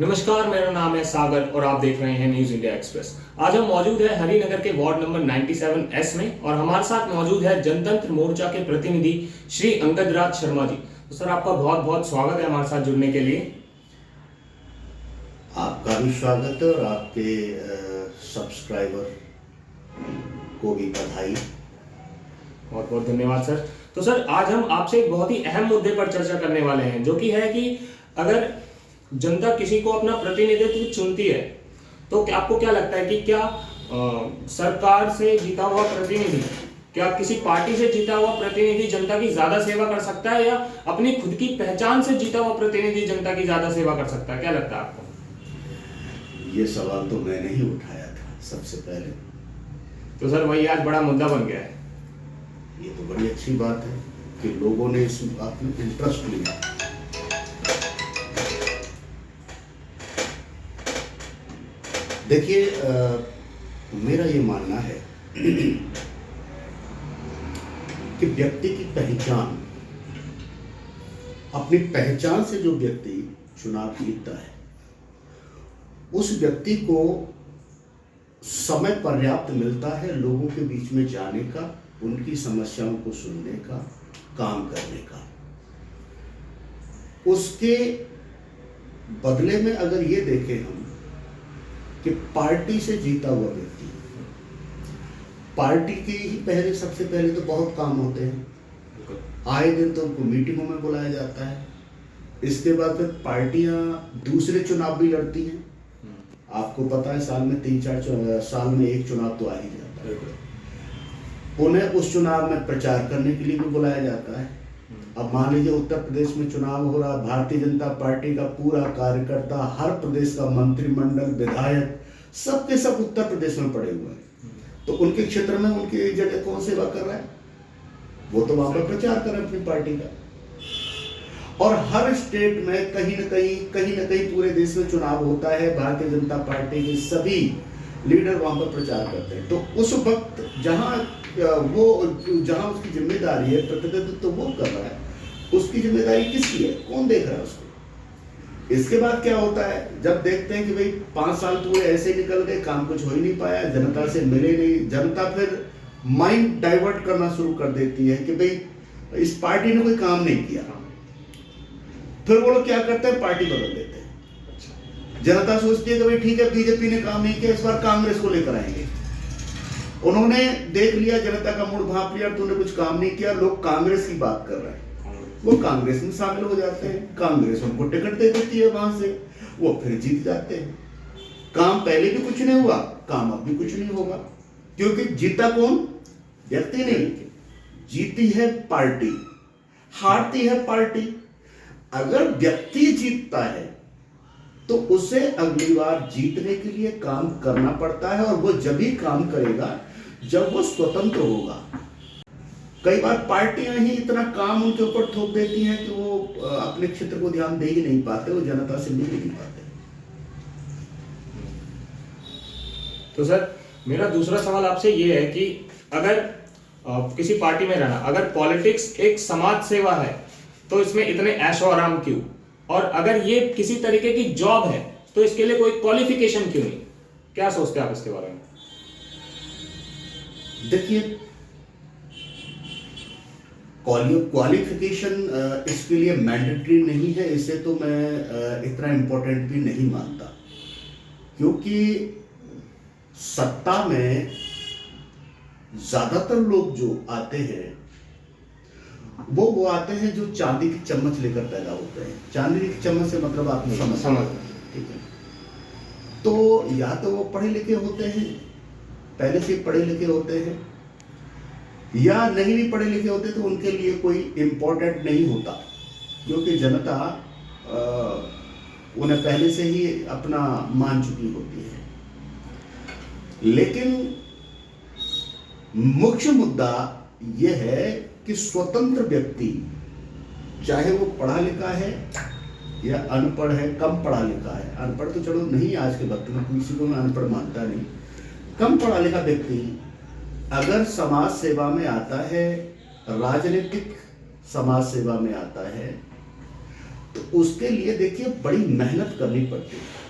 नमस्कार, मेरा नाम है सागर और आप देख रहे हैं न्यूज इंडिया एक्सप्रेस। आज हम मौजूद है हरिनगर के वार्ड नंबर 97S में और हमारे साथ मौजूद है जनतंत्र मोर्चा के प्रतिनिधि श्री अंगद राज शर्मा जी। तो सर, आपका बहुत बहुत स्वागत है हमारे साथ जुड़ने के लिए। आपका भी स्वागत है और आपके सब्सक्राइबर को भी बधाई। बहुत बहुत धन्यवाद सर। तो सर, आज हम आपसे एक बहुत ही अहम मुद्दे पर चर्चा करने वाले हैं, जो कि है कि अगर जनता किसी को अपना प्रतिनिधित्व चुनती है तो आपको क्या लगता है कि क्या सरकार से जीता हुआ प्रतिनिधि, क्या किसी पार्टी से जीता हुआ प्रतिनिधि जनता की ज्यादा सेवा कर सकता है या अपनी खुद की पहचान से जीता हुआ प्रतिनिधि जनता की ज्यादा सेवा कर सकता है? क्या लगता है आपको? ये सवाल तो मैंने ही उठाया था सबसे पहले। तो सर, वही आज बड़ा मुद्दा बन गया है। ये तो बड़ी अच्छी बात है कि लोगों ने इस बात में इंटरेस्ट लिया। देखिए, मेरा ये मानना है कि व्यक्ति की पहचान, अपनी पहचान से जो व्यक्ति चुनाव जीतता है उस व्यक्ति को समय पर्याप्त मिलता है लोगों के बीच में जाने का, उनकी समस्याओं को सुनने का, काम करने का। उसके बदले में अगर ये देखें हम कि पार्टी से जीता हुआ व्यक्ति, पार्टी के ही पहले सबसे पहले तो बहुत काम होते हैं, आए दिन तो उनको मीटिंगों में बुलाया जाता है। इसके बाद फिर पार्टियां दूसरे चुनाव भी लड़ती हैं। आपको पता है साल में 3-4 साल में एक चुनाव तो आ ही जाता है। उन्हें उस चुनाव में प्रचार करने के लिए भी बुलाया जाता है। अब मान लीजिए उत्तर प्रदेश में चुनाव हो रहा, भारतीय जनता पार्टी का पूरा कार्यकर्ता, हर प्रदेश का मंत्रिमंडल, विधायक, सबके सब उत्तर प्रदेश में पड़े हुए हैं। तो उनके क्षेत्र में उनकी जगह कौन सेवा कर रहा है? वो तो वहां पर प्रचार कर रहे हैं अपनी पार्टी का। और हर स्टेट में कहीं न कहीं पूरे देश में चुनाव होता है, भारतीय जनता पार्टी के सभी लीडर वहां पर प्रचार करते हैं। तो उस वक्त जहां उसकी जिम्मेदारी है, प्रतिनिधित्व तो वो कर रहा है, उसकी जिम्मेदारी किसकी है? कौन देख रहा है उसको? इसके बाद क्या होता है, जब देखते हैं कि भाई 5 साल पूरे ऐसे निकल गए, काम कुछ हो ही नहीं पाया, जनता से मिले नहीं, जनता फिर माइंड डाइवर्ट करना शुरू कर देती है कि भाई इस पार्टी ने कोई काम नहीं किया। फिर वो लोग क्या करते हैं, पार्टी बदल देते हैं। जनता सोचती है कि भाई ठीक है, बीजेपी ने काम नहीं किया, इस बार कांग्रेस को लेकर आएंगे। उन्होंने देख लिया, जनता का मूड भांप लिया, तूने कुछ काम नहीं किया, लोग कांग्रेस की बात कर रहे हैं, वो कांग्रेस में शामिल हो जाते हैं। कांग्रेस उनको टिकट दे देती है, वहां से वो फिर जीत जाते हैं। काम पहले भी कुछ नहीं हुआ, काम अब भी कुछ नहीं होगा, क्योंकि जीता कौन? व्यक्ति नहीं, जीती है पार्टी, हारती है पार्टी। अगर व्यक्ति जीतता है तो उसे अगली बार जीतने के लिए काम करना पड़ता है, और वो जब ही काम करेगा जब वो स्वतंत्र होगा। कई बार पार्टियां ही इतना काम उनके ऊपर थोप देती हैं कि वो अपने क्षेत्र को ध्यान दे ही नहीं पाते, वो जनता से मिल ही नहीं पाते। तो सर, मेरा दूसरा सवाल आपसे ये है कि अगर किसी पार्टी में रहना, अगर पॉलिटिक्स एक समाज सेवा है तो इसमें इतने ऐशो आराम क्यों? और अगर ये किसी तरीके की जॉब है तो इसके लिए कोई क्वालिफिकेशन क्यों नहीं? क्या सोचते हैं आप इसके बारे में? देखिए, क्वालिफिकेशन इसके लिए मैंडेटरी नहीं है, इसे तो मैं इतना इम्पोर्टेंट भी नहीं मानता, क्योंकि सत्ता में ज्यादातर लोग जो आते हैं वो आते हैं जो चांदी की चम्मच लेकर पैदा होते हैं। चांदी की चम्मच से मतलब आप समझ, ठीक है? तो या तो वो पढ़े लिखे होते हैं, पहले से पढ़े लिखे होते हैं, या नहीं भी पढ़े लिखे होते तो उनके लिए कोई इम्पोर्टेंट नहीं होता, क्योंकि जनता उन्हें पहले से ही अपना मान चुकी होती है। लेकिन मुख्य मुद्दा यह है कि स्वतंत्र व्यक्ति, चाहे वो पढ़ा लिखा है या अनपढ़ है, कम पढ़ा लिखा है, अनपढ़ तो चलो नहीं, आज के वक्त में किसी को मैं अनपढ़ मानता नहीं, कम पढ़ा लिखा व्यक्ति अगर समाज सेवा में आता है, राजनीतिक समाज सेवा में आता है, तो उसके लिए देखिए बड़ी मेहनत करनी पड़ती है।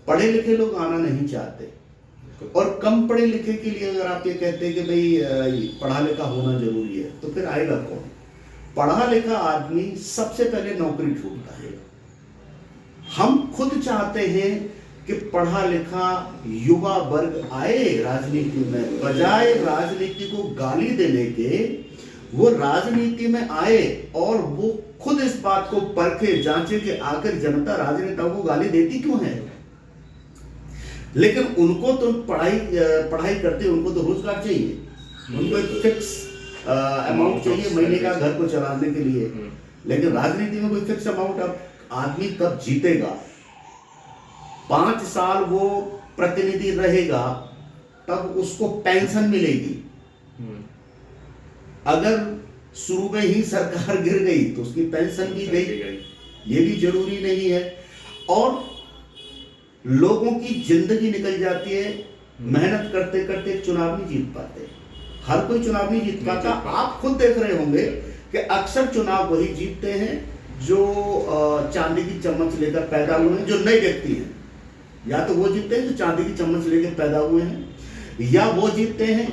पढ़े लिखे लोग आना नहीं चाहते, और कम पढ़े लिखे के लिए अगर आप ये कहते हैं कि भाई पढ़ा लिखा होना जरूरी है, तो फिर आएगा कौन? पढ़ा लिखा आदमी सबसे पहले नौकरी ढूंढता है। हम खुद चाहते हैं कि पढ़ा लिखा युवा वर्ग आए राजनीति में, बजाय राजनीति को गाली देने के वो राजनीति में आए और वो खुद इस बात को परखे जांचे कि आखिर जनता राजनेताओं को गाली देती क्यों है। लेकिन उनको तो पढ़ाई करते, उनको तो रोजगार चाहिए, उनको एक फिक्स अमाउंट चाहिए महीने का घर को चलाने के लिए। लेकिन राजनीति में कोई फिक्स अमाउंट, अब आदमी कब जीतेगा, 5 साल वो प्रतिनिधि रहेगा तब उसको पेंशन मिलेगी। अगर शुरू में ही सरकार गिर गई तो उसकी पेंशन भी गई, ये भी जरूरी नहीं है। और लोगों की जिंदगी निकल जाती है, मेहनत करते करते चुनाव नहीं जीत पाते, हर कोई चुनाव नहीं जीत पाता। आप खुद देख रहे होंगे कि अक्सर चुनाव वही जीतते हैं जो चांदी की चम्मच लेकर पैदा हुए हैं, जो नए व्यक्ति हैं। या तो वो जीतते हैं जो चांदी की चम्मच लेकर पैदा हुए हैं, या वो जीतते हैं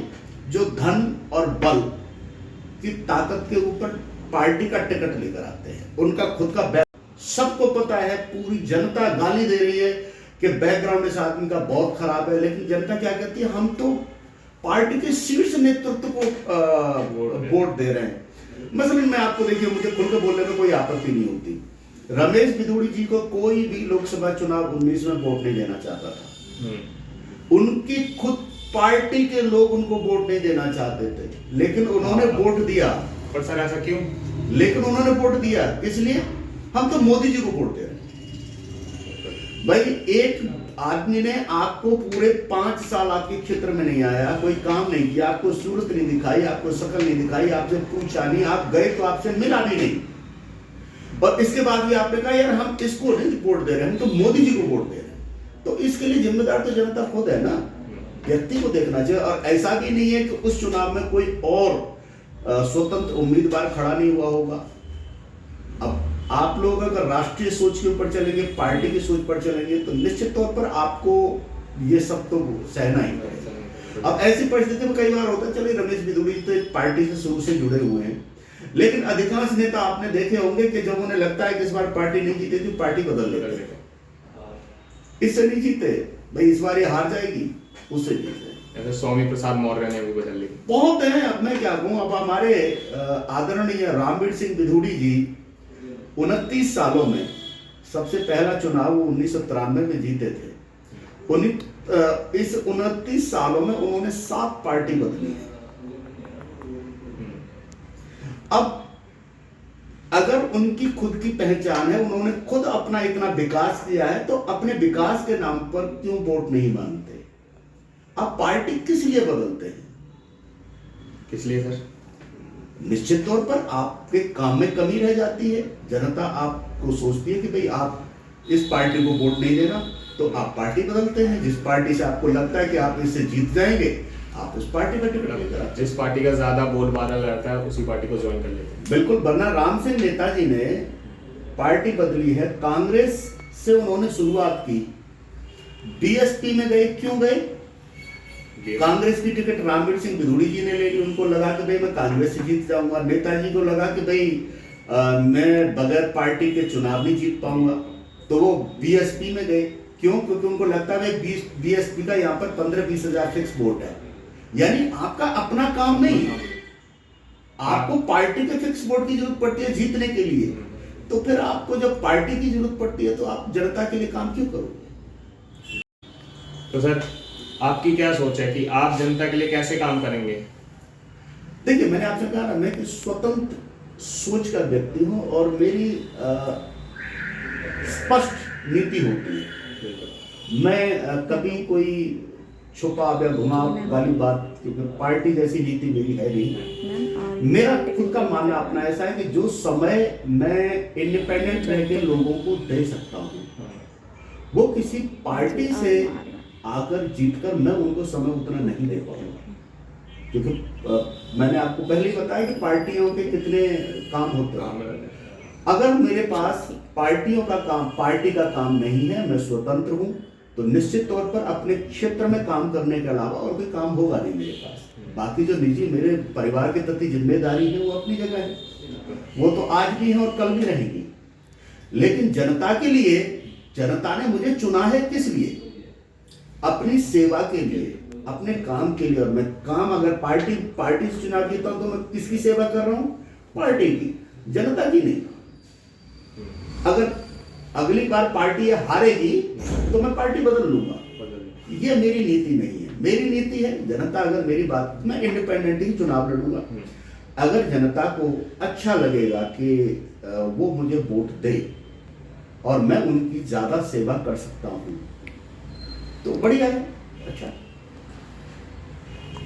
जो धन और बल की ताकत के ऊपर पार्टी का टिकट लेकर आते हैं। उनका खुद का सबको पता है, पूरी जनता गाली दे रही है कि बैकग्राउंड इस आदमी का बहुत खराब है, लेकिन जनता क्या कहती है, हम तो पार्टी के शीर्ष नेतृत्व को वोट दे रहे हैं। मसलन मैं आपको देखिए, मुझे खुल के बोलने में कोई आपत्ति नहीं होती, रमेश बिधूड़ी जी को कोई भी लोकसभा चुनाव 19 में वोट नहीं देना चाहता था। उनकी खुद पार्टी के लोग उनको वोट नहीं देना चाहते थे, लेकिन उन्होंने वोट दिया। पर सर ऐसा क्यों? लेकिन उन्होंने वोट दिया, इसलिए हम तो मोदी जी को वोट दे रहे हैं। भाई एक आदमी ने आपको पूरे 5 साल आपके क्षेत्र में नहीं आया, कोई काम नहीं किया, आपको सूरत नहीं दिखाई, आपको शक्ल नहीं दिखाई, आपसे पूछा नहीं, आप गए तो आपसे मिला भी नहीं, और इसके बाद भी आपने कहा यार हम इसको नहीं वोट दे रहे हैं, हम तो मोदी जी को वोट दे रहे हैं। तो इसके लिए जिम्मेदार तो जनता खुद है ना, व्यक्ति को देखना चाहिए। और ऐसा भी नहीं है कि उस चुनाव में कोई और स्वतंत्र उम्मीदवार खड़ा नहीं हुआ होगा। अब आप लोग अगर राष्ट्रीय सोच के ऊपर चलेंगे, पार्टी की सोच पर चलेंगे, तो निश्चित तौर पर आपको ये सब तो सहना ही पड़ेगा। अब ऐसी परिस्थिति में कई बार होता है, चलिए रमेश बिधूड़ी तो एक पार्टी से शुरू से जुड़े हुए हैं, लेकिन अधिकांश नेता आपने देखे होंगे कि जब उन्हें लगता है कि इस बार पार्टी नहीं जीतेगी, पार्टी बदल लेते हैं। इससे नहीं जीते भाई, इस बार ये हार जाएगी, उससे जीते। ऐसे स्वामी प्रसाद मौर्य ने भी बदल ली, बहुत है। अब मैं क्या कहूँ, अब हमारे आदरणीय रामवीर सिंह बिधूड़ी जी 29 सालों में सबसे पहला चुनाव 1993 में जीते थे। इस 29 सालों में उन्होंने 7 पार्टी बदली है। अब अगर उनकी खुद की पहचान है, उन्होंने खुद अपना इतना विकास किया है, तो अपने विकास के नाम पर क्यों वोट नहीं मांगते? आप पार्टी किस लिए बदलते हैं? किस लिए सर? निश्चित तौर पर आपके काम में कमी रह जाती है, जनता आपको सोचती है कि भाई आप इस पार्टी को वोट नहीं देना, तो आप पार्टी बदलते हैं। जिस पार्टी से आपको लगता है कि आप इससे जीत जाएंगे, आप उस पार्टी का टिकट लेकर आते हैं। जिस पार्टी का ज्यादा बोलबाला रहता है उसी पार्टी को ज्वाइन कर लेते हैं। बिल्कुल, वरना राम सिंह नेताजी ने पार्टी बदली है, कांग्रेस से उन्होंने शुरुआत की, बीएसपी में गए। क्यों गए? कांग्रेस की टिकट रामवीर सिंह बिधूड़ी जी ने ले ली, उनको लगा कि भाई मैं कांग्रेस से जीत जाऊंगा। नेताजी को लगा कि भाई मैं बगैर पार्टी के चुनाव नहीं जीत पाऊंगा, तो वो बीएसपी में गए। क्यों? क्योंकि उनको लगता है बीएसपी का यहाँ पर 15-20 हजार फिक्स वोट है, यानी आपका अपना काम नहीं, आपको पार्टी के फिक्स वोट की जरूरत पड़ती है जीतने के लिए। तो फिर आपको जब पार्टी की जरूरत पड़ती है तो आप जनता के लिए काम क्यों करोगे? तो सर आपकी क्या सोच है कि आप जनता के लिए कैसे काम करेंगे? देखिए, मैंने आपसे कहा ना, मैं एक स्वतंत्र सोच का व्यक्ति हूं और मेरी स्पष्ट नीति होती है। मैं कभी कोई छुपा या घुमाव वाली बात, क्योंकि पार्टी जैसी नीति मेरी है नहीं। मेरा खुद का मानना अपना ऐसा है कि जो समय मैं इंडिपेंडेंट रह के लोगों को दे सकता हूँ, वो किसी पार्टी से आकर जीतकर मैं उनको समय उतना नहीं दे पाऊंगा। क्योंकि मैंने आपको पहले ही बताया कि पार्टियों के कितने काम होते हैं। अगर मेरे पास पार्टी का काम नहीं है, मैं स्वतंत्र हूं, तो निश्चित तौर पर अपने क्षेत्र में काम करने के अलावा और कोई काम होगा नहीं मेरे पास। बाकी जो निजी मेरे परिवार के प्रति जिम्मेदारी है वो अपनी जगह है, वो तो आज भी है और कल भी रहेगी। लेकिन जनता के लिए, जनता ने मुझे चुना है किस लिए? अपनी सेवा के लिए, अपने काम के लिए। और मैं काम अगर पार्टी से चुनाव जीता हूं तो मैं किसकी सेवा कर रहा हूं? पार्टी की, जनता की नहीं। अगर अगली बार पार्टी हारेगी तो मैं पार्टी बदल लूंगा, ये मेरी नीति नहीं है। मेरी नीति है जनता अगर मेरी बात, मैं इंडिपेंडेंट ही चुनाव लड़ूंगा। अगर जनता को अच्छा लगेगा कि वो मुझे वोट दे और मैं उनकी ज्यादा सेवा कर सकता हूं तो बढ़िया है, अच्छा।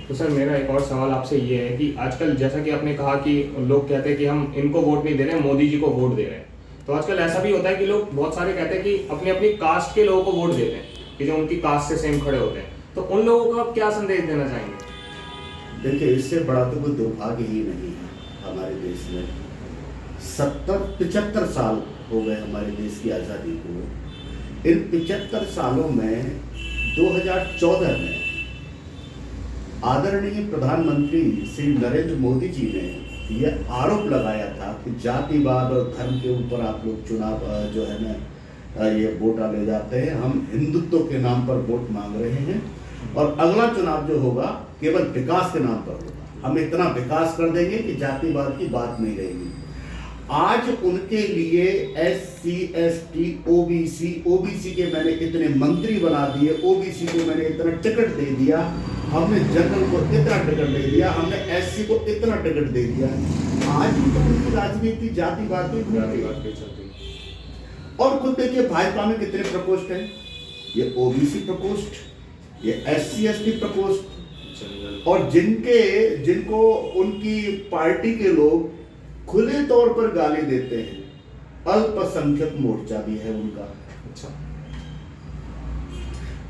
तो सर मेरा एक और सवाल आपसे ये है कि आजकल जैसा कि आपने कहा कि लोग कहते हैं कि हम इनको वोट नहीं दे रहे, मोदी जी को वोट दे रहे हैं, तो आजकल ऐसा भी होता है कि लोग बहुत सारे कहते हैं कि अपनी अपनी कास्ट के लोगों को वोट देते हैं कि जो उनकी कास्ट से सेम खड़े होते हैं, तो उन लोगों को आप क्या संदेश देना चाहेंगे? देखिए, इससे बड़ा तो कोई दुर्भाग्य ही नहीं है हमारे देश में। 75 साल हो गए हमारे देश की आज़ादी को। इन 75 सालों में 2014 में आदरणीय प्रधानमंत्री श्री नरेंद्र मोदी जी ने यह आरोप लगाया था कि जातिवाद और धर्म के ऊपर आप लोग चुनाव जो है ना ये वोट ले जाते हैं, हम हिंदुत्व के नाम पर वोट मांग रहे हैं और अगला चुनाव जो होगा केवल विकास के नाम पर होगा, हम इतना विकास कर देंगे कि जातिवाद की बात नहीं रहेगी। आज उनके लिए SC ST ओबीसी के मैंने इतने मंत्री बना दिए, ओबीसी को मैंने इतना टिकट दे दिया, हमने जनरल को इतना टिकट दे दिया, हमने SC को इतना टिकट दे दिया। आज भी तो उनकी राजनीति जातिवाद पे चलती। और खुद देखिए भाजपा में कितने प्रकोष्ठ हैं, ये ओबीसी प्रकोष्ठ, ये SC ST प्रकोष्ठ, और जिनको उनकी पार्टी के लोग खुले तौर पर गाली देते हैं, अल्पसंख्यक मोर्चा भी है उनका, अच्छा,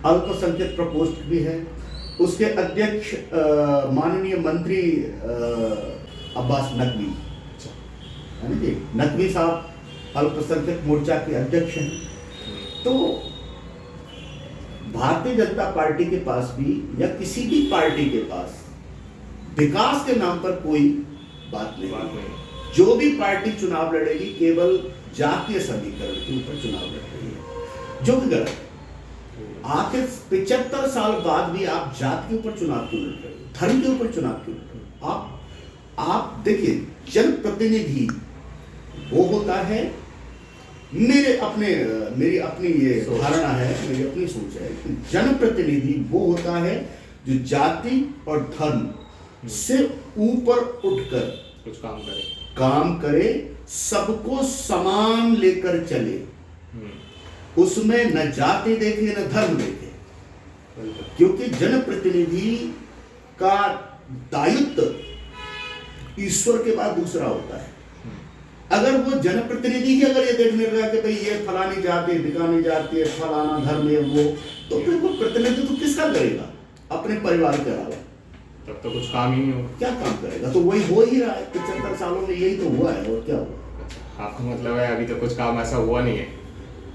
अल्पसंख्यक प्रकोष्ठ भी है। उसके अध्यक्ष माननीय मंत्री अब्बास नकवी, है ना जी, नकवी साहब अल्पसंख्यक मोर्चा के अध्यक्ष हैं। तो भारतीय जनता पार्टी के पास भी या किसी भी पार्टी के पास विकास के नाम पर कोई बात नहीं। जो भी पार्टी चुनाव लड़ेगी केवल जातीय समीकरण के ऊपर चुनाव लड़ रही है, जो कि गलत है। आखिर 75 साल बाद भी आप जाति के ऊपर चुनाव क्यों लड़ रहे हो, धर्म के ऊपर चुनाव क्यों लड़ रहे हो? आप देखिए, जनप्रतिनिधि वो होता है, मेरी अपनी ये धारणा है, मेरी अपनी सोच है कि जनप्रतिनिधि वो होता है जो जाति और धर्म से ऊपर उठकर कुछ काम करे, सबको समान लेकर चले, उसमें न जाति देखे न धर्म देखे। क्योंकि जनप्रतिनिधि का दायित्व ईश्वर के बाद दूसरा होता है। अगर वो जनप्रतिनिधि ही अगर ये देखने लगा कि भाई ये फलानी जाति, ढिकानी जाति है, फलाना धर्म है वो, तो फिर वो प्रतिनिधित्व तो किसका करेगा अपने परिवार के अलावा? तब तो कुछ काम ही नहीं होगा। क्या काम करेगा? तो वही हो ही रहा है, 75 सालों में यही तो हुआ है, और क्या हुआ? आपका मतलब है अभी तो कुछ काम ऐसा हुआ नहीं है।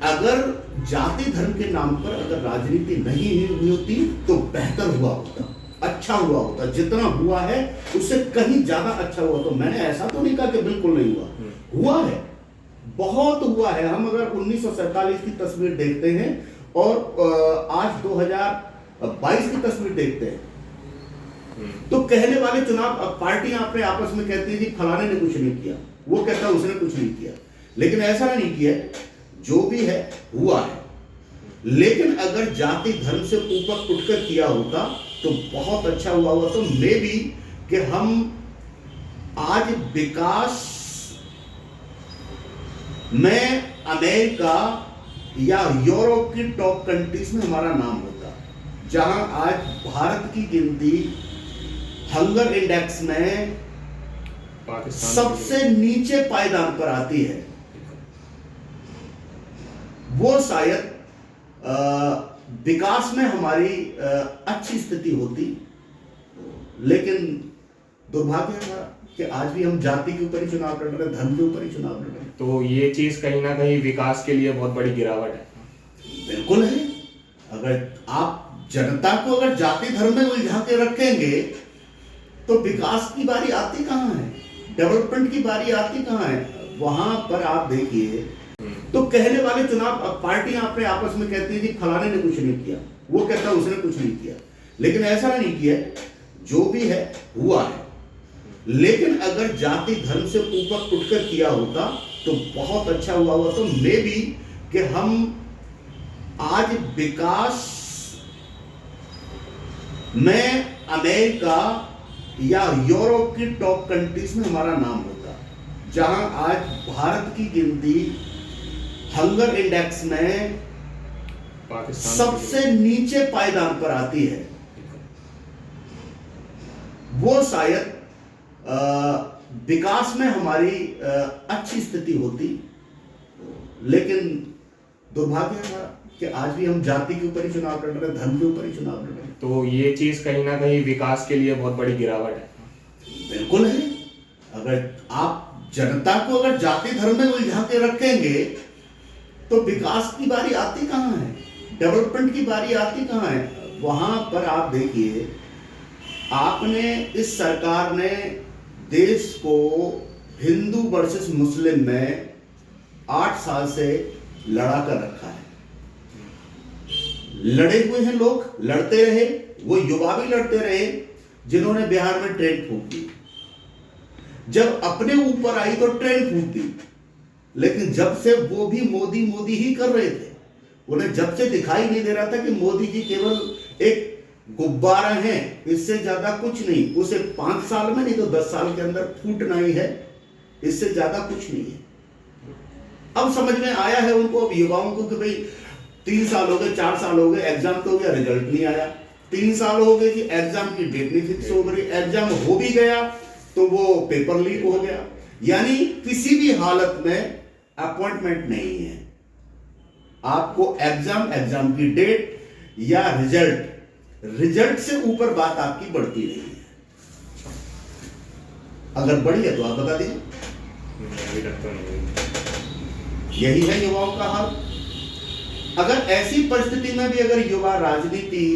अगर जाति धर्म के नाम पर अगर राजनीति नहीं हुई होती तो बेहतर हुआ होता, अच्छा हुआ होता। जितना हुआ है उससे कहीं ज्यादा अच्छा हुआ। तो मैंने ऐसा तो नहीं कहा कि बिल्कुल नहीं हुआ, हुआ है, बहुत हुआ है। हम अगर 1947 की तस्वीर देखते हैं और आज 2022 की तस्वीर देखते हैं तो कहने वाले चुनाव पार्टियां अपने आपस में कहती है कि फलाने ने कुछ नहीं किया, वो कहता है उसने कुछ नहीं किया, लेकिन ऐसा नहीं किया। जो भी है हुआ है, लेकिन अगर जाति धर्म से ऊपर उठकर किया होता तो बहुत अच्छा हुआ होता। तो मे भी कि हम आज विकास में अमेरिका या यूरोप की टॉप कंट्रीज में हमारा नाम होता, जहां आज भारत की गिनती हंगर इंडेक्स में सबसे नीचे पायदान पर आती है। वो शायद विकास में हमारी अच्छी स्थिति होती, लेकिन दुर्भाग्य है कि आज भी हम जाति के ऊपर ही चुनाव लड़ रहे हैं, धर्म के ऊपर ही चुनाव लड़ रहे हैं। तो ये चीज कहीं ना कहीं विकास के लिए बहुत बड़ी गिरावट है। बिल्कुल है। अगर आप जनता को अगर जाति धर्म में उलझा के रखेंगे तो विकास की बारी आती कहाँ है, डेवलपमेंट की बारी आती कहाँ है। वहां पर आप देखिए तो कहने वाले चुनाव पार्टियां अपने आपस में कहती है कि फलाने ने कुछ नहीं किया, वो कहता है उसने कुछ नहीं किया, लेकिन ऐसा नहीं किया। जो भी है हुआ है, लेकिन अगर जाति धर्म से ऊपर उठकर किया होता तो बहुत अच्छा हुआ होता। तो मे भी कि हम आज विकास में अमेरिका या यूरोप की टॉप कंट्रीज में हमारा नाम होता, जहां आज भारत की गिनती हंगर इंडेक्स में पाकिस्तान सबसे नीचे पायदान पर आती है। वो शायद विकास में हमारी अच्छी स्थिति होती, लेकिन दुर्भाग्य है कि आज भी हम जाति के ऊपर ही चुनाव लड़ रहे हैं, धर्म के ऊपर ही चुनाव लड़ रहे हैं। तो ये चीज कहीं ना कहीं विकास के लिए बहुत बड़ी गिरावट है। बिल्कुल है। अगर आप जनता को अगर जाति धर्म में उलझा के रखेंगे तो विकास की बारी आती कहाँ है, डेवलपमेंट की बारी आती कहाँ है। वहां पर आप देखिए, आपने इस सरकार ने देश को हिंदू वर्सेस मुस्लिम में 8 साल से लड़ा कर रखा है। लड़े हुए हैं लोग, लड़ते रहे, वो युवा भी लड़ते रहे जिन्होंने बिहार में ट्रेन फूंक दी। जब अपने ऊपर आई तो ट्रेन फूंक दी, लेकिन जब से वो भी मोदी मोदी ही कर रहे थे, उन्हें जब से दिखाई नहीं दे रहा था कि मोदी जी केवल एक गुब्बारा हैं, इससे ज्यादा कुछ नहीं। उसे 5 साल में नहीं तो 10 साल के अंदर फूटना ही है, इससे ज्यादा कुछ नहीं है। अब समझ में आया है उनको, अब युवाओं को, कि भाई 3 साल हो गए, 4 साल हो गए, एग्जाम तो हो गया, रिजल्ट नहीं आया। 3 साल हो गए कि एग्जाम की डेट नहीं फिक्स हो गई, एग्जाम हो भी गया तो वो पेपर लीक हो गया। यानी किसी भी हालत में अपॉइंटमेंट नहीं है। आपको एग्जाम की डेट या रिजल्ट से ऊपर बात आपकी बढ़ती नहीं है। अगर बढ़ी है तो आप बता दीजिए। अभी तक तो नहीं। यही है युवाओं का हाल। अगर ऐसी परिस्थिति में भी अगर युवा राजनीति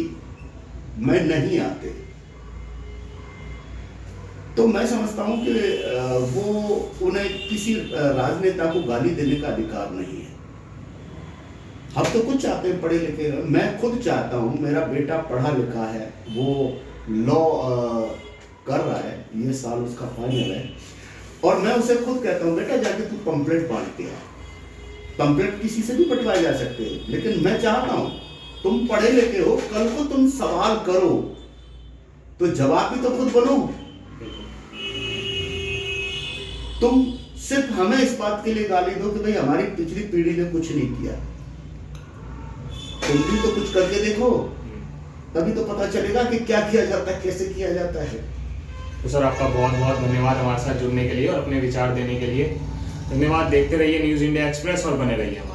में नहीं आते तो मैं समझता हूं कि वो उन्हें किसी राजनेता को गाली देने का अधिकार नहीं है। हम तो कुछ चाहते हैं पढ़े लिखे, मैं खुद चाहता हूं, मेरा बेटा पढ़ा लिखा है, वो लॉ कर रहा है, ये साल उसका फाइनल है, और मैं उसे खुद कहता हूं बेटा जाके तू पंपलेट बांट के आ। पंपलेट किसी से भी बंटवाए जा सकते हैं, लेकिन मैं चाहता हूं तुम पढ़े लिखे हो, कल को तुम सवाल करो तो जवाब भी तो खुद बनो। तुम सिर्फ हमें इस बात के लिए गाली दो कि भाई हमारी पिछली पीढ़ी ने कुछ नहीं किया, तुम भी तो कुछ करके देखो, तभी तो पता चलेगा कि क्या किया जाता है, कैसे किया जाता है। तो सर आपका बहुत बहुत धन्यवाद हमारे साथ जुड़ने के लिए और अपने विचार देने के लिए। धन्यवाद। देखते रहिए न्यूज़ इंडिया एक्सप्रेस और बने रहिए हमारे।